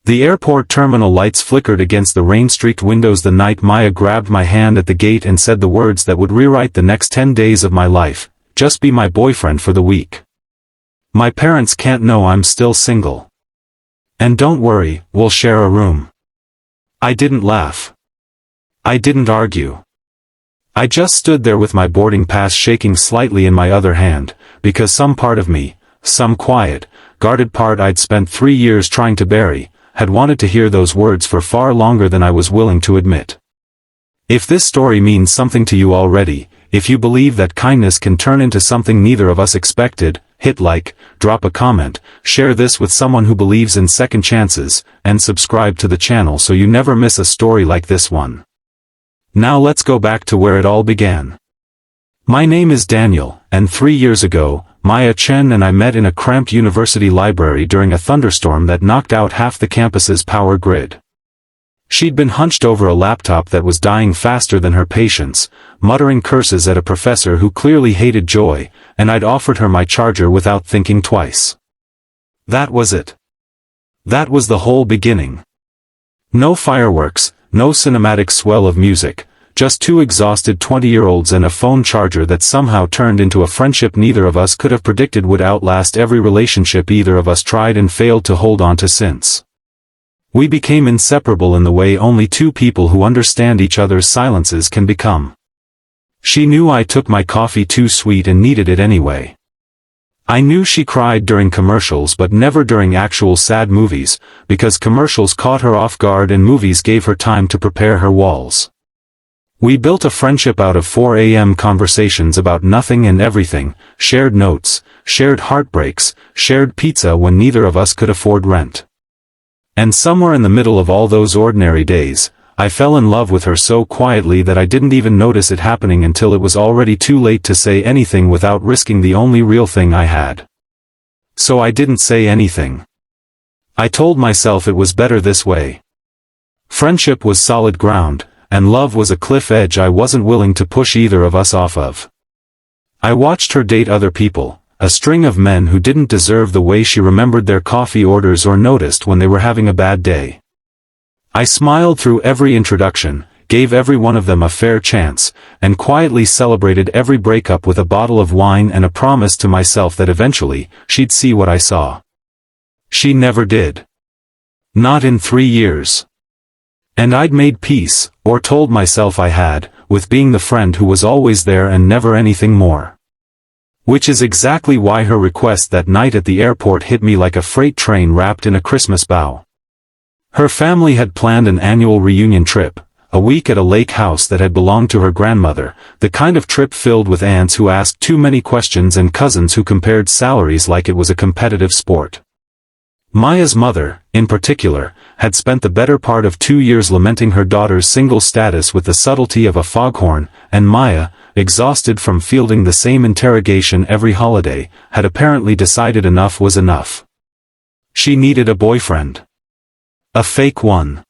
The airport terminal lights flickered against the rain-streaked windows the night Maya grabbed my hand at the gate and said the words that would rewrite the next 10 days of my life, "Just be my boyfriend for the week. My parents can't know I'm still single. And don't worry, we'll share a room." I didn't laugh. I didn't argue. I just stood there with my boarding pass shaking slightly in my other hand, because some part of me, some quiet, guarded part I'd spent 3 years trying to bury, had wanted to hear those words for far longer than I was willing to admit. If this story means something to you already, if you believe that kindness can turn into something neither of us expected, hit like, drop a comment, share this with someone who believes in second chances, and subscribe to the channel so you never miss a story like this one. Now let's go back to where it all began. My name is Daniel, and 3 years ago, Maya Chen and I met in a cramped university library during a thunderstorm that knocked out half the campus's power grid. She'd been hunched over a laptop that was dying faster than her patience, muttering curses at a professor who clearly hated joy, and I'd offered her my charger without thinking twice. That was it. That was the whole beginning. No fireworks, no cinematic swell of music, just 2 exhausted 20-year-olds and a phone charger that somehow turned into a friendship neither of us could have predicted would outlast every relationship either of us tried and failed to hold on to since. We became inseparable in the way only 2 people who understand each other's silences can become. She knew I took my coffee too sweet and needed it anyway. I knew she cried during commercials but never during actual sad movies, because commercials caught her off guard and movies gave her time to prepare her walls. We built a friendship out of 4 a.m. conversations about nothing and everything, shared notes, shared heartbreaks, shared pizza when neither of us could afford rent. And somewhere in the middle of all those ordinary days, I fell in love with her so quietly that I didn't even notice it happening until it was already too late to say anything without risking the only real thing I had. So I didn't say anything. I told myself it was better this way. Friendship was solid ground, and love was a cliff edge I wasn't willing to push either of us off of. I watched her date other people, a string of men who didn't deserve the way she remembered their coffee orders or noticed when they were having a bad day. I smiled through every introduction, gave every one of them a fair chance, and quietly celebrated every breakup with a bottle of wine and a promise to myself that eventually, she'd see what I saw. She never did. Not in 3 years. And I'd made peace, or told myself I had, with being the friend who was always there and never anything more. Which is exactly why her request that night at the airport hit me like a freight train wrapped in a Christmas bough. Her family had planned an annual reunion trip, a week at a lake house that had belonged to her grandmother, the kind of trip filled with aunts who asked too many questions and cousins who compared salaries like it was a competitive sport. Maya's mother, in particular, had spent the better part of 2 years lamenting her daughter's single status with the subtlety of a foghorn, and Maya, exhausted from fielding the same interrogation every holiday, had apparently decided enough was enough. She needed a boyfriend. A fake one.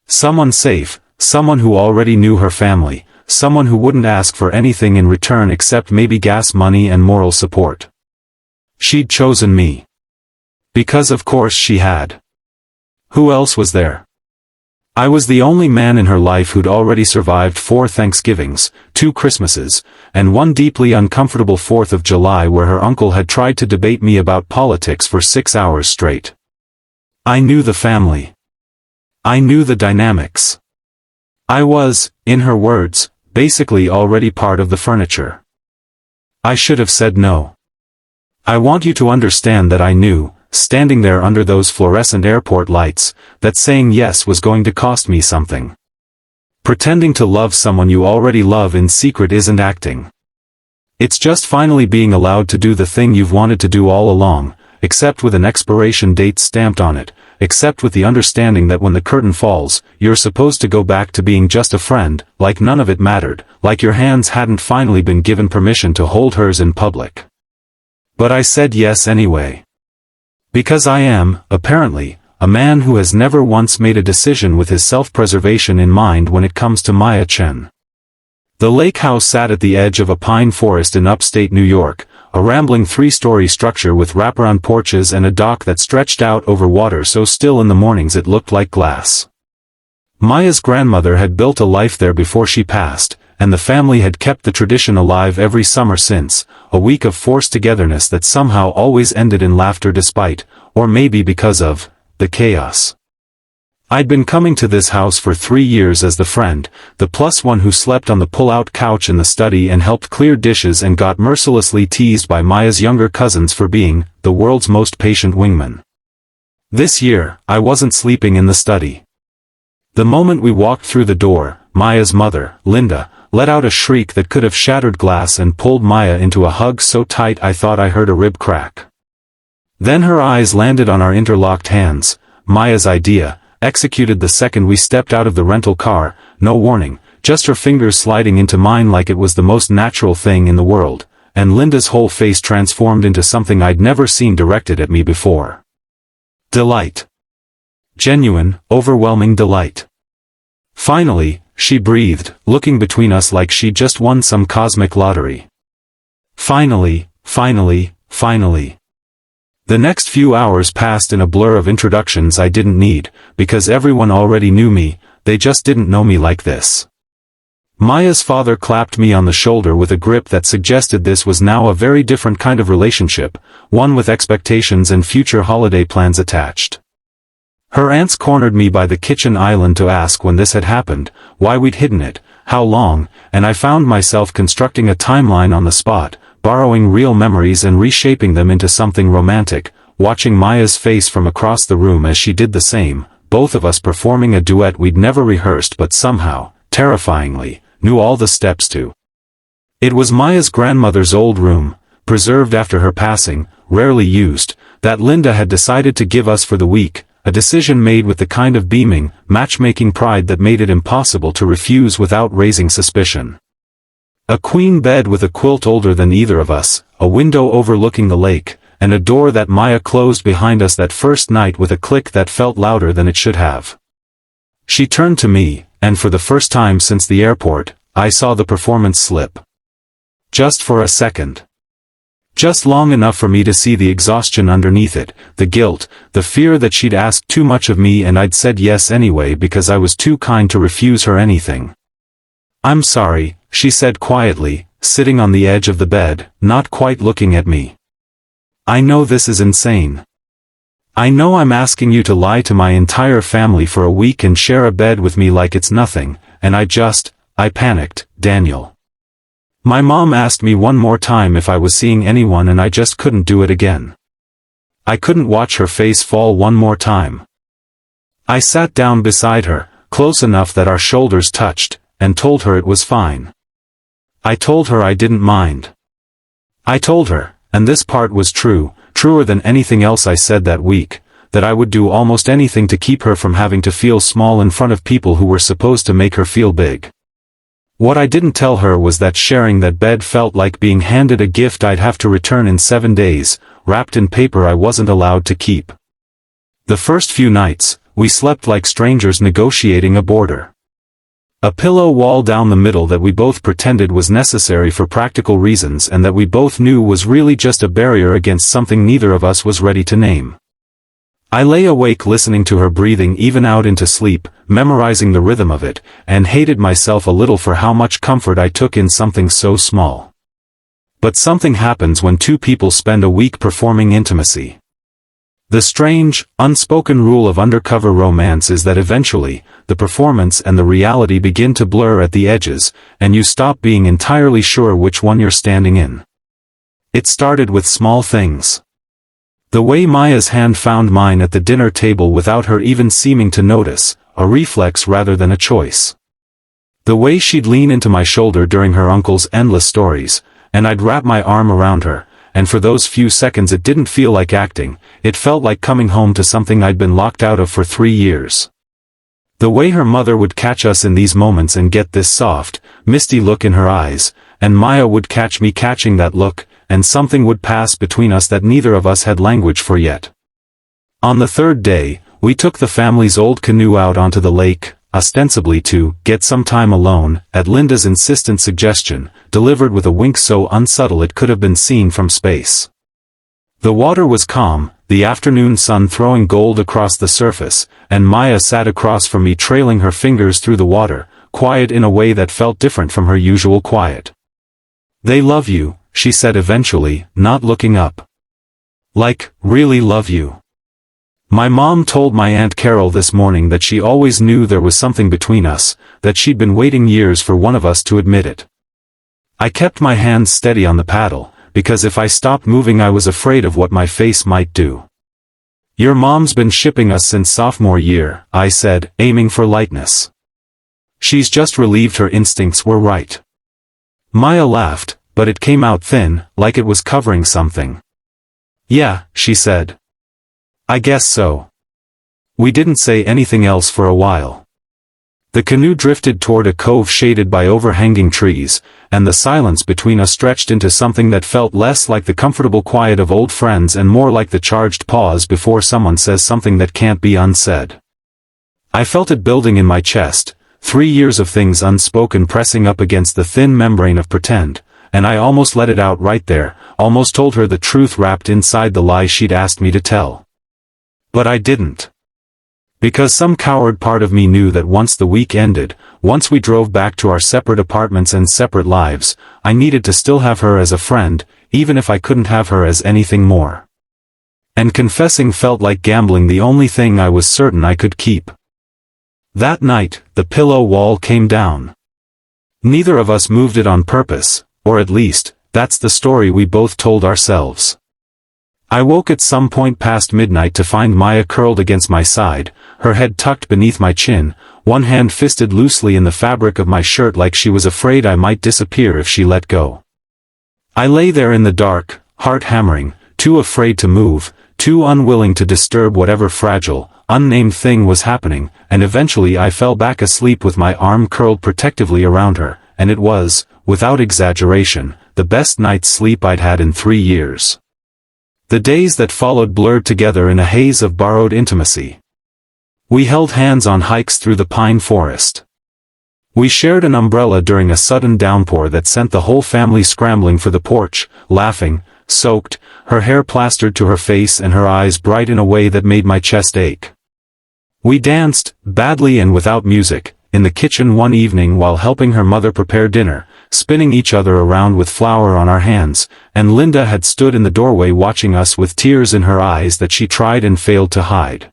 Someone safe, someone who already knew her family, someone who wouldn't ask for anything in return except maybe gas money and moral support. She'd chosen me. Because of course she had. Who else was there? I was the only man in her life who'd already survived 4 Thanksgivings, 2 Christmases, and 1 deeply uncomfortable 4th of July where her uncle had tried to debate me about politics for 6 hours straight. I knew the family. I knew the dynamics. I was, in her words, basically already part of the furniture. I should have said no. I want you to understand that I knew, standing there under those fluorescent airport lights, that saying yes was going to cost me something. Pretending to love someone you already love in secret isn't acting. It's just finally being allowed to do the thing you've wanted to do all along, except with an expiration date stamped on it, except with the understanding that when the curtain falls, you're supposed to go back to being just a friend, like none of it mattered, like your hands hadn't finally been given permission to hold hers in public. But I said yes anyway. Because I am, apparently, a man who has never once made a decision with his self-preservation in mind when it comes to Maya Chen. The lake house sat at the edge of a pine forest in upstate New York, a rambling 3-story structure with wraparound porches and a dock that stretched out over water so still in the mornings it looked like glass. Maya's grandmother had built a life there before she passed, and the family had kept the tradition alive every summer since, a week of forced togetherness that somehow always ended in laughter despite, or maybe because of, the chaos. I'd been coming to this house for 3 years as the friend, the plus one who slept on the pull-out couch in the study and helped clear dishes and got mercilessly teased by Maya's younger cousins for being the world's most patient wingman. This year, I wasn't sleeping in the study. The moment we walked through the door, Maya's mother, Linda, let out a shriek that could have shattered glass and pulled Maya into a hug so tight I thought I heard a rib crack. Then her eyes landed on our interlocked hands, Maya's idea, executed the second we stepped out of the rental car, no warning, just her fingers sliding into mine like it was the most natural thing in the world, and Linda's whole face transformed into something I'd never seen directed at me before. Delight. Genuine, overwhelming delight. Finally, she breathed, looking between us like she'd just won some cosmic lottery. Finally, finally, finally. The next few hours passed in a blur of introductions I didn't need, because everyone already knew me, they just didn't know me like this. Maya's father clapped me on the shoulder with a grip that suggested this was now a very different kind of relationship, one with expectations and future holiday plans attached. Her aunts cornered me by the kitchen island to ask when this had happened, why we'd hidden it, how long, and I found myself constructing a timeline on the spot, borrowing real memories and reshaping them into something romantic, watching Maya's face from across the room as she did the same, both of us performing a duet we'd never rehearsed but somehow, terrifyingly, knew all the steps to. It was Maya's grandmother's old room, preserved after her passing, rarely used, that Linda had decided to give us for the week, a decision made with the kind of beaming, matchmaking pride that made it impossible to refuse without raising suspicion. A queen bed with a quilt older than either of us, a window overlooking the lake, and a door that Maya closed behind us that first night with a click that felt louder than it should have. She turned to me, and for the first time since the airport, I saw the performance slip. Just for a second. Just long enough for me to see the exhaustion underneath it, the guilt, the fear that she'd asked too much of me and I'd said yes anyway because I was too kind to refuse her anything. "I'm sorry," she said quietly, sitting on the edge of the bed, not quite looking at me. "I know this is insane. I know I'm asking you to lie to my entire family for a week and share a bed with me like it's nothing, and I panicked, Daniel. My mom asked me one more time if I was seeing anyone and I just couldn't do it again. I couldn't watch her face fall one more time. I sat down beside her, close enough that our shoulders touched, and told her it was fine. I told her I didn't mind. I told her, and this part was true, truer than anything else I said that week, that I would do almost anything to keep her from having to feel small in front of people who were supposed to make her feel big. What I didn't tell her was that sharing that bed felt like being handed a gift I'd have to return in 7 days, wrapped in paper I wasn't allowed to keep. The first few nights, we slept like strangers negotiating a border. A pillow wall down the middle that we both pretended was necessary for practical reasons and that we both knew was really just a barrier against something neither of us was ready to name. I lay awake listening to her breathing even out into sleep, memorizing the rhythm of it, and hated myself a little for how much comfort I took in something so small. But something happens when two people spend a week performing intimacy. The strange, unspoken rule of undercover romance is that eventually, the performance and the reality begin to blur at the edges, and you stop being entirely sure which one you're standing in. It started with small things. The way Maya's hand found mine at the dinner table without her even seeming to notice, a reflex rather than a choice. The way she'd lean into my shoulder during her uncle's endless stories, and I'd wrap my arm around her, and for those few seconds it didn't feel like acting, it felt like coming home to something I'd been locked out of for 3 years. The way her mother would catch us in these moments and get this soft, misty look in her eyes, and Maya would catch me catching that look, and something would pass between us that neither of us had language for yet. On the third day, we took the family's old canoe out onto the lake, ostensibly to get some time alone, at Linda's insistent suggestion, delivered with a wink so unsubtle it could have been seen from space. The water was calm, the afternoon sun throwing gold across the surface, and Maya sat across from me trailing her fingers through the water, quiet in a way that felt different from her usual quiet. "They love you," she said eventually, not looking up. "Like, really love you. My mom told my Aunt Carol this morning that she always knew there was something between us, that she'd been waiting years for one of us to admit it." I kept my hands steady on the paddle, because if I stopped moving I was afraid of what my face might do. "Your mom's been shipping us since sophomore year," I said, aiming for lightness. "She's just relieved her instincts were right." Maya laughed, but it came out thin, like it was covering something. "Yeah," she said. "I guess so." We didn't say anything else for a while. The canoe drifted toward a cove shaded by overhanging trees, and the silence between us stretched into something that felt less like the comfortable quiet of old friends and more like the charged pause before someone says something that can't be unsaid. I felt it building in my chest, 3 years of things unspoken pressing up against the thin membrane of pretend, and I almost let it out right there, almost told her the truth wrapped inside the lie she'd asked me to tell. But I didn't. Because some coward part of me knew that once the week ended, once we drove back to our separate apartments and separate lives, I needed to still have her as a friend, even if I couldn't have her as anything more. And confessing felt like gambling the only thing I was certain I could keep. That night, the pillow wall came down. Neither of us moved it on purpose, or at least, that's the story we both told ourselves. I woke at some point past midnight to find Maya curled against my side, her head tucked beneath my chin, one hand fisted loosely in the fabric of my shirt like she was afraid I might disappear if she let go. I lay there in the dark, heart hammering, too afraid to move, too unwilling to disturb whatever fragile, unnamed thing was happening, and eventually I fell back asleep with my arm curled protectively around her, and it was, without exaggeration, the best night's sleep I'd had in 3 years. The days that followed blurred together in a haze of borrowed intimacy. We held hands on hikes through the pine forest. We shared an umbrella during a sudden downpour that sent the whole family scrambling for the porch, laughing, soaked, her hair plastered to her face and her eyes bright in a way that made my chest ache. We danced, badly and without music, in the kitchen one evening while helping her mother prepare dinner, spinning each other around with flour on our hands, and Linda had stood in the doorway watching us with tears in her eyes that she tried and failed to hide.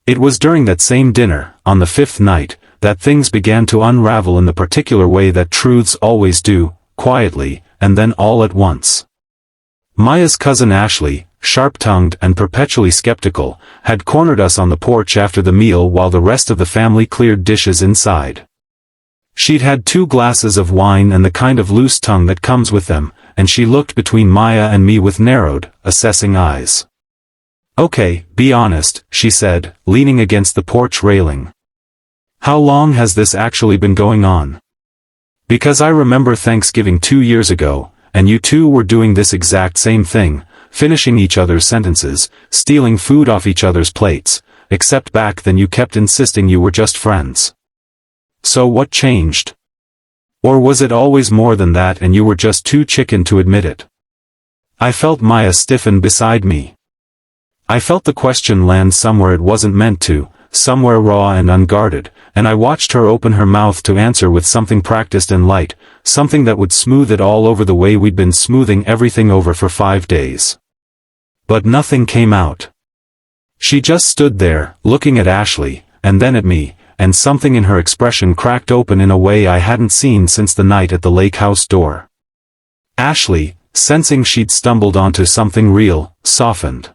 It was during that same dinner, on the 5th night, that things began to unravel in the particular way that truths always do, quietly, and then all at once. Maya's cousin Ashley, sharp-tongued and perpetually skeptical, had cornered us on the porch after the meal while the rest of the family cleared dishes inside. She'd had 2 glasses of wine and the kind of loose tongue that comes with them, and she looked between Maya and me with narrowed, assessing eyes. "Okay, be honest," she said, leaning against the porch railing. "How long has this actually been going on? Because I remember Thanksgiving 2 years ago, and you two were doing this exact same thing, finishing each other's sentences, stealing food off each other's plates, except back then you kept insisting you were just friends. So what changed? Or was it always more than that and you were just too chicken to admit it?" I felt Maya stiffen beside me. I felt the question land somewhere it wasn't meant to, somewhere raw and unguarded, and I watched her open her mouth to answer with something practiced and light, something that would smooth it all over the way we'd been smoothing everything over for 5 days. But nothing came out. She just stood there, looking at Ashley, and then at me, and something in her expression cracked open in a way I hadn't seen since the night at the lake house door. Ashley, sensing she'd stumbled onto something real, softened.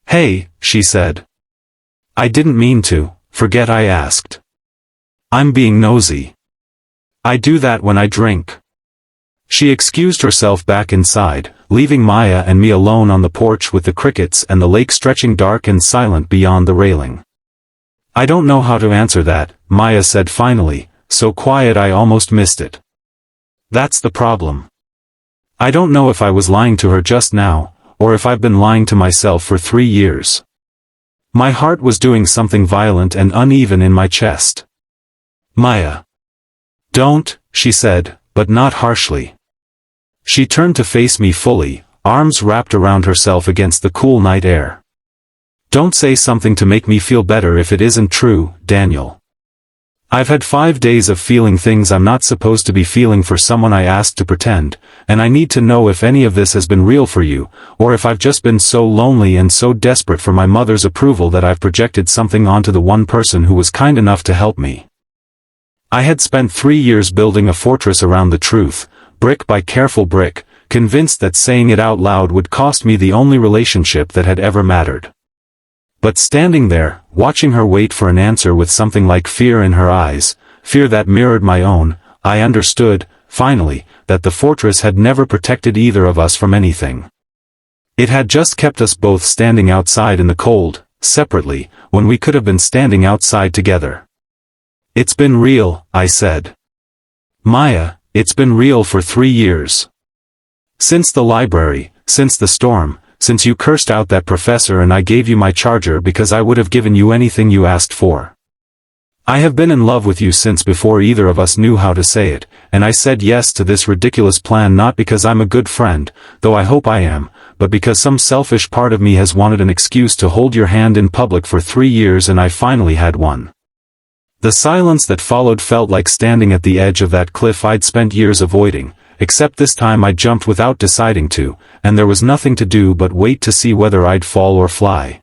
"Hey," she said. "I didn't mean to, forget I asked. I'm being nosy. I do that when I drink." She excused herself back inside, leaving Maya and me alone on the porch with the crickets and the lake stretching dark and silent beyond the railing. "I don't know how to answer that," Maya said finally, so quiet I almost missed it. "That's the problem. I don't know if I was lying to her just now, or if I've been lying to myself for 3 years. My heart was doing something violent and uneven in my chest. Maya. Don't, she said, but not harshly. She turned to face me fully, arms wrapped around herself against the cool night air. Don't say something to make me feel better if it isn't true, Daniel. I've had 5 days of feeling things I'm not supposed to be feeling for someone I asked to pretend, and I need to know if any of this has been real for you, or if I've just been so lonely and so desperate for my mother's approval that I've projected something onto the one person who was kind enough to help me. I had spent 3 years building a fortress around the truth, brick by careful brick, convinced that saying it out loud would cost me the only relationship that had ever mattered. But standing there, watching her wait for an answer with something like fear in her eyes, fear that mirrored my own, I understood, finally, that the fortress had never protected either of us from anything. It had just kept us both standing outside in the cold, separately, when we could have been standing outside together. It's been real, I said. Maya, it's been real for 3 years. Since the library, since the storm, since you cursed out that professor and I gave you my charger because I would have given you anything you asked for. I have been in love with you since before either of us knew how to say it, and I said yes to this ridiculous plan not because I'm a good friend, though I hope I am, but because some selfish part of me has wanted an excuse to hold your hand in public for 3 years and I finally had one. The silence that followed felt like standing at the edge of that cliff I'd spent years avoiding, except this time I jumped without deciding to, and there was nothing to do but wait to see whether I'd fall or fly.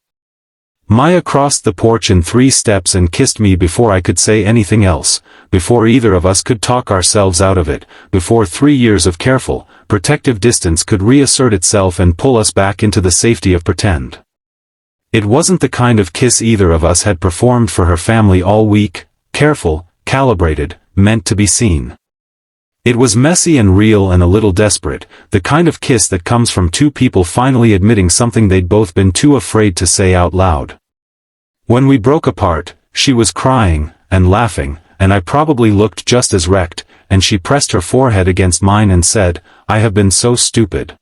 Maya crossed the porch in 3 steps and kissed me before I could say anything else, before either of us could talk ourselves out of it, before 3 years of careful, protective distance could reassert itself and pull us back into the safety of pretend. It wasn't the kind of kiss either of us had performed for her family all week, careful, calibrated, meant to be seen. It was messy and real and a little desperate, the kind of kiss that comes from 2 people finally admitting something they'd both been too afraid to say out loud. When we broke apart, she was crying, and laughing, and I probably looked just as wrecked, and she pressed her forehead against mine and said, "I have been so stupid.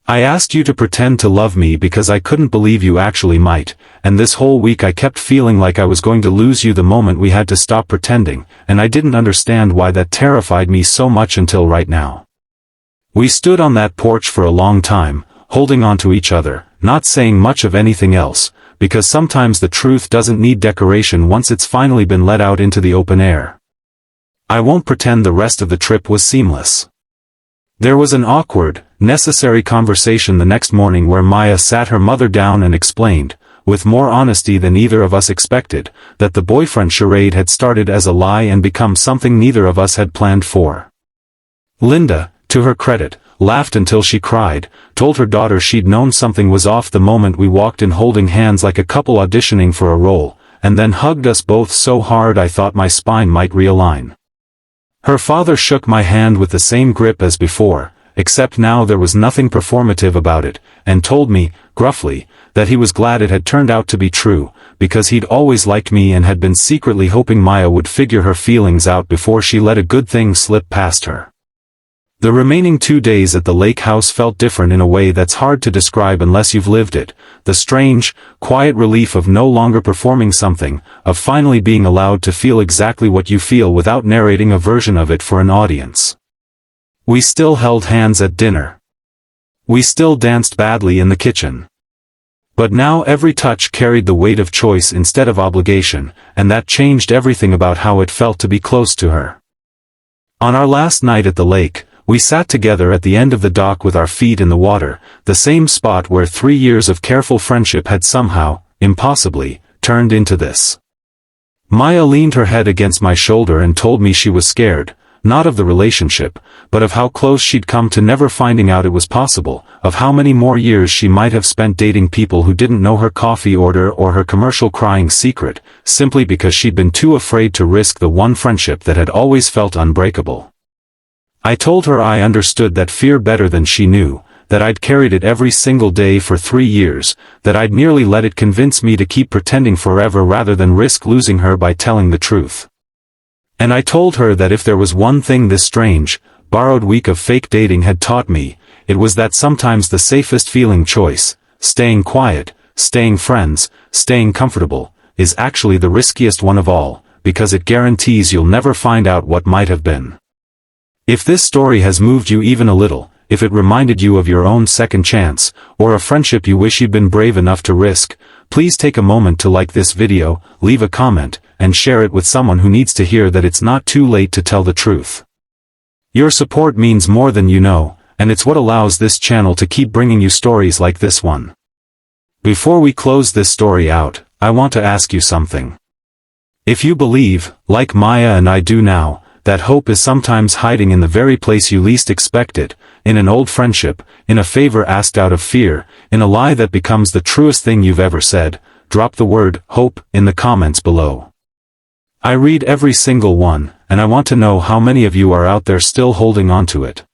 I asked you to pretend to love me because I couldn't believe you actually might, and this whole week I kept feeling like I was going to lose you the moment we had to stop pretending, and I didn't understand why that terrified me so much until right now." We stood on that porch for a long time, holding on to each other, not saying much of anything else, because sometimes the truth doesn't need decoration once it's finally been let out into the open air. I won't pretend the rest of the trip was seamless. There was an awkward, necessary conversation the next morning where Maya sat her mother down and explained, with more honesty than either of us expected, that the boyfriend charade had started as a lie and become something neither of us had planned for. Linda, to her credit, laughed until she cried, told her daughter she'd known something was off the moment we walked in holding hands like a couple auditioning for a role, and then hugged us both so hard I thought my spine might realign. Her father shook my hand with the same grip as before, except now there was nothing performative about it, and told me, gruffly, that he was glad it had turned out to be true, because he'd always liked me and had been secretly hoping Maya would figure her feelings out before she let a good thing slip past her. The remaining 2 days at the lake house felt different in a way that's hard to describe unless you've lived it, the strange, quiet relief of no longer performing something, of finally being allowed to feel exactly what you feel without narrating a version of it for an audience. We still held hands at dinner. We still danced badly in the kitchen. But now every touch carried the weight of choice instead of obligation, and that changed everything about how it felt to be close to her. On our last night at the lake, we sat together at the end of the dock with our feet in the water, the same spot where 3 years of careful friendship had somehow, impossibly, turned into this. Maya leaned her head against my shoulder and told me she was scared, not of the relationship, but of how close she'd come to never finding out it was possible, of how many more years she might have spent dating people who didn't know her coffee order or her commercial crying secret, simply because she'd been too afraid to risk the one friendship that had always felt unbreakable. I told her I understood that fear better than she knew, that I'd carried it every single day for 3 years, that I'd nearly let it convince me to keep pretending forever rather than risk losing her by telling the truth. And I told her that if there was one thing this strange, borrowed week of fake dating had taught me, it was that sometimes the safest feeling choice, staying quiet, staying friends, staying comfortable, is actually the riskiest one of all, because it guarantees you'll never find out what might have been. If this story has moved you even a little, if it reminded you of your own second chance, or a friendship you wish you'd been brave enough to risk, please take a moment to like this video, leave a comment, and share it with someone who needs to hear that it's not too late to tell the truth. Your support means more than you know, and it's what allows this channel to keep bringing you stories like this one. Before we close this story out, I want to ask you something. If you believe, like Maya and I do now, that hope is sometimes hiding in the very place you least expect it, in an old friendship, in a favor asked out of fear, in a lie that becomes the truest thing you've ever said, drop the word hope in the comments below. I read every single one, and I want to know how many of you are out there still holding on to it.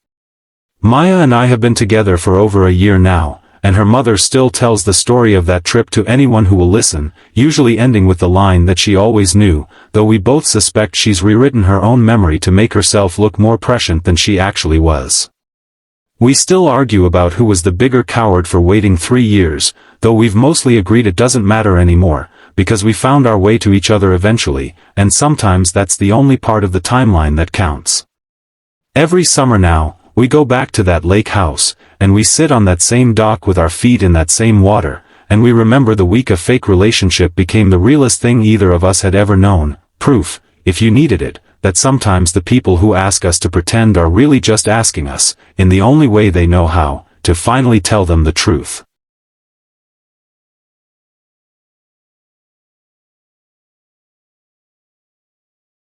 Maya and I have been together for over a year now, and her mother still tells the story of that trip to anyone who will listen, usually ending with the line that she always knew, though we both suspect she's rewritten her own memory to make herself look more prescient than she actually was. We still argue about who was the bigger coward for waiting 3 years, though we've mostly agreed it doesn't matter anymore, because we found our way to each other eventually, and sometimes that's the only part of the timeline that counts. Every summer now, we go back to that lake house, and we sit on that same dock with our feet in that same water, and we remember the week a fake relationship became the realest thing either of us had ever known, proof, if you needed it, that sometimes the people who ask us to pretend are really just asking us, in the only way they know how, to finally tell them the truth.